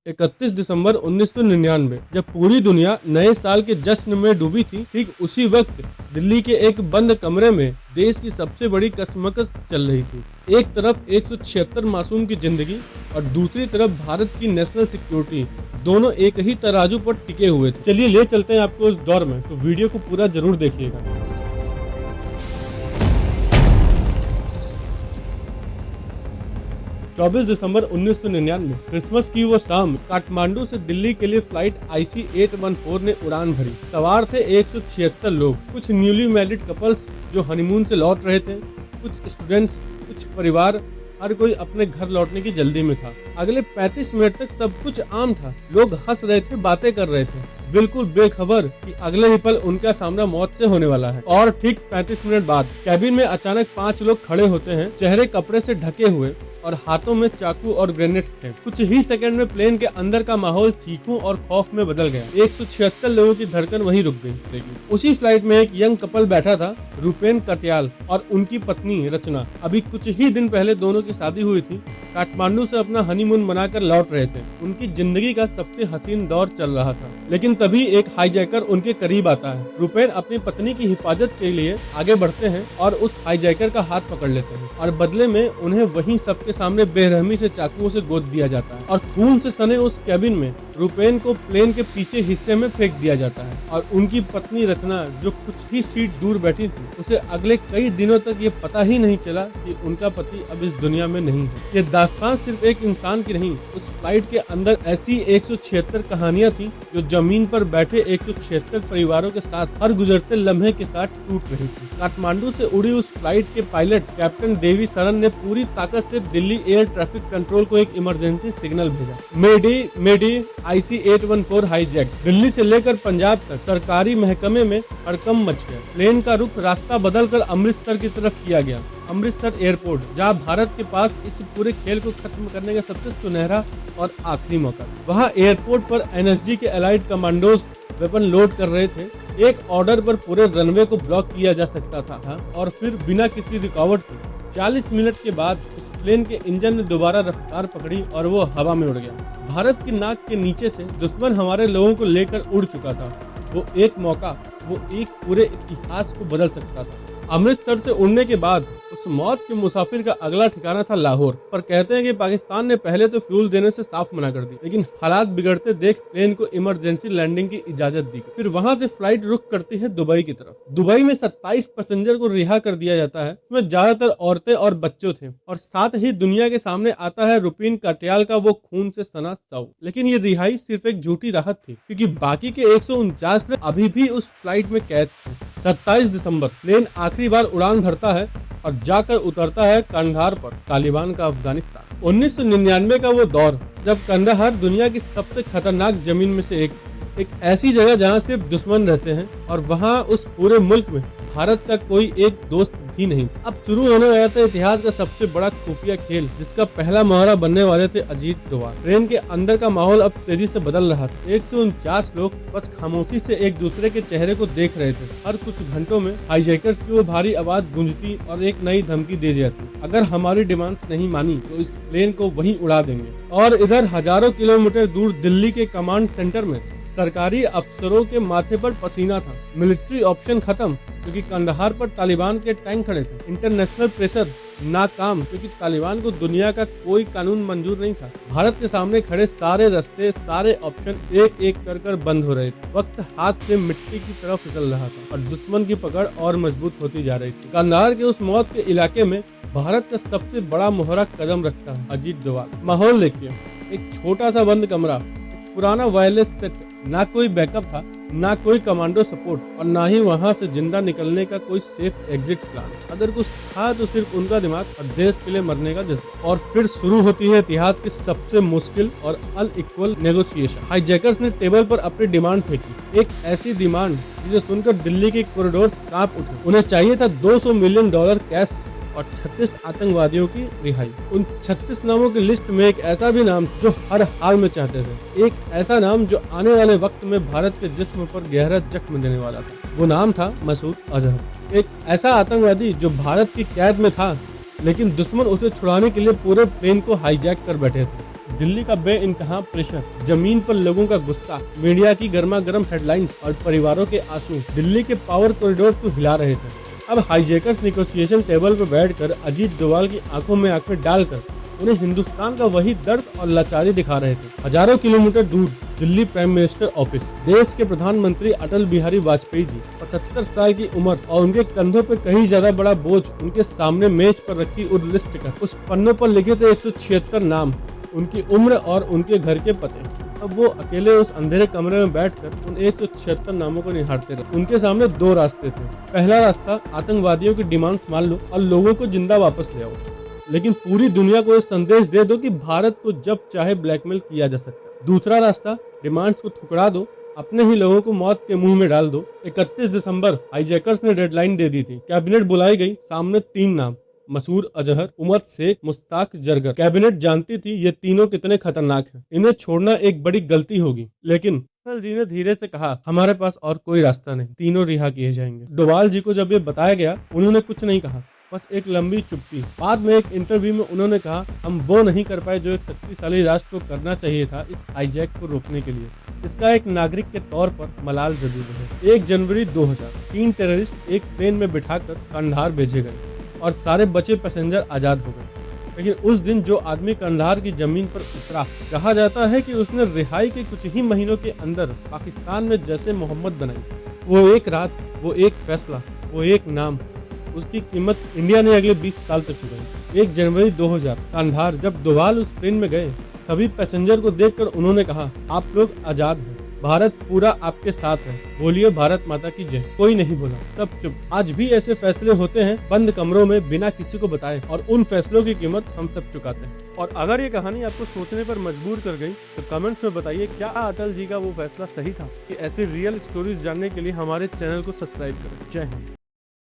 31 दिसंबर 1999 जब पूरी दुनिया नए साल के जश्न में डूबी थी, ठीक उसी वक्त दिल्ली के एक बंद कमरे में देश की सबसे बड़ी कशमकश चल रही थी। एक तरफ 176 मासूम की जिंदगी और दूसरी तरफ भारत की नेशनल सिक्योरिटी, दोनों एक ही तराजू पर टिके हुए थे। चलिए ले चलते हैं आपको उस दौर में, तो वीडियो को पूरा जरूर देखिएगा। 24 दिसंबर 1999 क्रिसमस की वो शाम काठमांडू से दिल्ली के लिए फ्लाइट IC 814 ने उड़ान भरी। सवार थे 176 लोग, कुछ न्यूली मैरिड कपल्स जो हनीमून से लौट रहे थे, कुछ स्टूडेंट्स, कुछ परिवार, हर कोई अपने घर लौटने की जल्दी में था। अगले 35 मिनट तक सब कुछ आम था। लोग हंस रहे थे, बातें कर रहे थे, बिल्कुल बेखबर कि अगले ही पल उनका सामना मौत से होने वाला है। और ठीक 35 मिनट बाद कैबिन में अचानक 5 लोग खड़े होते हैं, चेहरे कपड़े से ढके हुए और हाथों में चाकू और ग्रेनेड्स थे। कुछ ही सेकंड में प्लेन के अंदर का माहौल चीखों और खौफ में बदल गया। 176 लोगों की धड़कन वहीं रुक गई। लेकिन उसी फ्लाइट में एक यंग कपल बैठा था, रुपेन कटियाल और उनकी पत्नी रचना। अभी कुछ ही दिन पहले दोनों की शादी हुई थी, काठमांडू से अपना हनीमून मनाकर लौट रहे थे। उनकी जिंदगी का सबसे हसीन दौर चल रहा था। लेकिन तभी एक हाईजैकर उनके करीब आता है। रुपेन अपनी पत्नी की हिफाजत के लिए आगे बढ़ते हैं और उस हाईजैकर का हाथ पकड़ लेते हैं और बदले में उन्हें वहीं सबके सामने बेरहमी से चाकुओं से गोद दिया जाता है और खून से सने उस कैबिन में रुपेन को प्लेन के पीछे हिस्से में फेंक दिया जाता है। और उनकी पत्नी रचना, जो कुछ ही सीट दूर बैठी थी, उसे अगले कई दिनों तक ये पता ही नहीं चला कि उनका पति अब इस दुनिया में नहीं है। ये दास्तान सिर्फ एक इंसान की नहीं, उस फ्लाइट के अंदर ऐसी 176 कहानियां थी जो जमीन पर बैठे 176 परिवारों के साथ हर गुजरते लम्हे के साथ टूट रही थी। काठमांडू से उड़ी उस फ्लाइट के पायलट कैप्टन देवी सरन ने पूरी ताकत से दिल्ली एयर ट्रैफिक कंट्रोल को एक इमरजेंसी सिग्नल भेजा। मेडी IC 814 हाईजैक। दिल्ली से लेकर पंजाब तक सरकारी महकमे में हड़कंप मच गया। प्लेन का रुख रास्ता बदलकर अमृतसर की तरफ किया गया। अमृतसर एयरपोर्ट, जहां भारत के पास इस पूरे खेल को खत्म करने का सबसे सुनहरा और आखिरी मौका। वहां एयरपोर्ट पर NSG के एलाइड कमांडोज वेपन लोड कर रहे थे। एक ऑर्डर पर पूरे रनवे को ब्लॉक किया जा सकता था और फिर बिना किसी रुकावट के 40 मिनट के बाद उस प्लेन के इंजन ने दोबारा रफ्तार पकड़ी और वो हवा में उड़ गया। भारत की नाक के नीचे से दुश्मन हमारे लोगों को लेकर उड़ चुका था। वो एक मौका, वो एक पूरे इतिहास को बदल सकता था। अमृतसर से उड़ने के बाद उस मौत के मुसाफिर का अगला ठिकाना था लाहौर। पर कहते हैं कि पाकिस्तान ने पहले तो फ्यूल देने से साफ मना कर दी, लेकिन हालात बिगड़ते देख प्लेन को इमरजेंसी लैंडिंग की इजाजत दी। फिर वहां से फ्लाइट रुख करती है दुबई की तरफ। दुबई में 27 पैसेंजर को रिहा कर दिया जाता है, इसमें ज्यादातर औरतें और बच्चों थे। और साथ ही दुनिया के सामने आता है रुपेन कटियाल का वो खून से सना शव। लेकिन ये रिहाई सिर्फ एक झूठी राहत थी, क्योंकि बाकी के 149 लोग अभी भी उस फ्लाइट में कैद थे। 27 दिसंबर प्लेन आखिरी बार उड़ान भरता है और जाकर उतरता है कंधार पर, तालिबान का अफगानिस्तान। 1999 का वो दौर जब कंधार दुनिया की सबसे खतरनाक जमीन में से एक ऐसी जगह जहां सिर्फ दुश्मन रहते हैं और वहां उस पूरे मुल्क में भारत का कोई एक दोस्त भी नहीं। अब शुरू होने वाला था इतिहास का सबसे बड़ा खुफिया खेल, जिसका पहला मोहरा बनने वाले थे अजीत डोभाल। ट्रेन के अंदर का माहौल अब तेजी से बदल रहा था। 149 लोग बस खामोशी से एक दूसरे के चेहरे को देख रहे थे। हर कुछ घंटों में हाईजैकर्स की वो भारी आवाज गूंजती और एक नई धमकी दे जाती, अगर हमारी डिमांड्स नहीं मानी तो इस प्लेन को वहीं उड़ा देंगे। और इधर हजारों किलोमीटर दूर दिल्ली के कमांड सेंटर में सरकारी अफसरों के माथे पर पसीना था। मिलिट्री ऑप्शन खत्म, क्योंकि कंधार पर तालिबान के टैंक खड़े थे। इंटरनेशनल प्रेशर नाकाम, क्योंकि तालिबान को दुनिया का कोई कानून मंजूर नहीं था। भारत के सामने खड़े सारे रास्ते, सारे ऑप्शन एक एक कर बंद हो रहे थे। वक्त हाथ से मिट्टी की तरफ फिसल रहा था और दुश्मन की पकड़ और मजबूत होती जा रही थी। कंधार के उस मौत के इलाके में भारत का सबसे बड़ा मोहरा कदम रखता है अजीत डोभाल। माहौल देखिए, एक छोटा सा बंद कमरा, एक पुराना वायरलेस सेट, ना कोई बैकअप था, ना कोई कमांडो सपोर्ट और ना ही वहां से जिंदा निकलने का कोई सेफ एग्जिट प्लान। अगर कुछ था तो सिर्फ उनका दिमाग और देश के लिए मरने का जज्बा। और फिर शुरू होती है इतिहास की सबसे मुश्किल और अनइक्वल नेगोशिएशन। हाईजैकर्स ने टेबल पर अपनी डिमांड फेंकी, एक ऐसी डिमांड जिसे सुनकर दिल्ली के कॉरिडोर्स कांप उठे। उन्हें चाहिए था $200 मिलियन कैश और 36 आतंकवादियों की रिहाई। उन 36 नामों की लिस्ट में एक ऐसा भी नाम जो हर हाल में चाहते थे, एक ऐसा नाम जो आने वाले वक्त में भारत के जिस्म पर गहरा जख्म देने वाला था। वो नाम था मसूद अजहर। एक ऐसा आतंकवादी जो भारत की कैद में था, लेकिन दुश्मन उसे छुड़ाने के लिए पूरे प्लेन को हाईजैक कर बैठे थे। दिल्ली का बेइंतहा प्रेशर, जमीन पर लोगों का गुस्सा, मीडिया की गर्मा गर्म हेडलाइंस और परिवारों के आंसू दिल्ली के पावर कॉरिडोर्स को हिला रहे थे। अब हाईजैकर्स निगोशिएशन टेबल पर बैठकर अजीत डोभाल की आंखों में आंखें डालकर उन्हें हिंदुस्तान का वही दर्द और लाचारी दिखा रहे थे। हजारों किलोमीटर दूर दिल्ली प्राइम मिनिस्टर ऑफिस, देश के प्रधानमंत्री अटल बिहारी वाजपेयी जी 75 साल की उम्र और उनके कंधों पर कहीं ज्यादा बड़ा बोझ उनके सामने मेज पर रखी उस लिस्ट का उस पन्नों पर लिखे थे 176 नाम, उनकी उम्र और उनके घर के पते। अब वो अकेले उस अंधेरे कमरे में बैठकर उन 176 नामों को निहारते रहे। उनके सामने दो रास्ते थे। पहला रास्ता, आतंकवादियों की डिमांड्स मान लो और लोगों को जिंदा वापस ले आओ, लेकिन पूरी दुनिया को ये संदेश दे दो कि भारत को जब चाहे ब्लैकमेल किया जा सकता है। दूसरा रास्ता, डिमांड्स को ठुकरा दो, अपने ही लोगों को मौत के मुंह में डाल दो। 31 दिसंबर हाईजैकर्स ने डेडलाइन दे दी थी। कैबिनेट बुलाई गई, सामने 3 नाम, मसूद अजहर, उमर शेख, मुश्ताक जरगर। कैबिनेट जानती थी ये तीनों कितने खतरनाक हैं, इन्हें छोड़ना एक बड़ी गलती होगी। लेकिन अटल जी ने धीरे से कहा, हमारे पास और कोई रास्ता नहीं, तीनों रिहा किए जाएंगे। डोभाल जी को जब ये बताया गया, उन्होंने कुछ नहीं कहा, बस एक लंबी चुप्पी। बाद में एक इंटरव्यू में उन्होंने कहा, हम वो नहीं कर पाए जो एक शक्तिशाली राष्ट्र को करना चाहिए था इस हाईजैक को रोकने के लिए। इसका एक नागरिक के तौर पर मलाल जरूर है। 1 जनवरी 2000 3 टेररिस्ट एक ट्रेन में बिठाकर कंधार भेजे गए और सारे बचे पैसेंजर आजाद हो गए। लेकिन उस दिन जो आदमी कंधार की जमीन पर उतरा, कहा जाता है कि उसने रिहाई के कुछ ही महीनों के अंदर पाकिस्तान में जैसे मोहम्मद बनाई। वो एक रात, वो एक फैसला, वो एक नाम, उसकी कीमत इंडिया ने अगले 20 साल तक चुकाई। 1 जनवरी 2000 कंधार, जब डोभाल उस ट्रेन में गए, सभी पैसेंजर को देखकर उन्होंने कहा, आप लोग आजाद हैं, भारत पूरा आपके साथ है, बोलिए भारत माता की जय। कोई नहीं बोला, सब चुप। आज भी ऐसे फैसले होते हैं बंद कमरों में बिना किसी को बताए, और उन फैसलों की कीमत हम सब चुकाते हैं। और अगर ये कहानी आपको सोचने पर मजबूर कर गई तो कमेंट्स में बताइए, क्या अटल जी का वो फैसला सही था? कि ऐसे रियल स्टोरीज जानने के लिए हमारे चैनल को सब्सक्राइब करें। जय हिंद।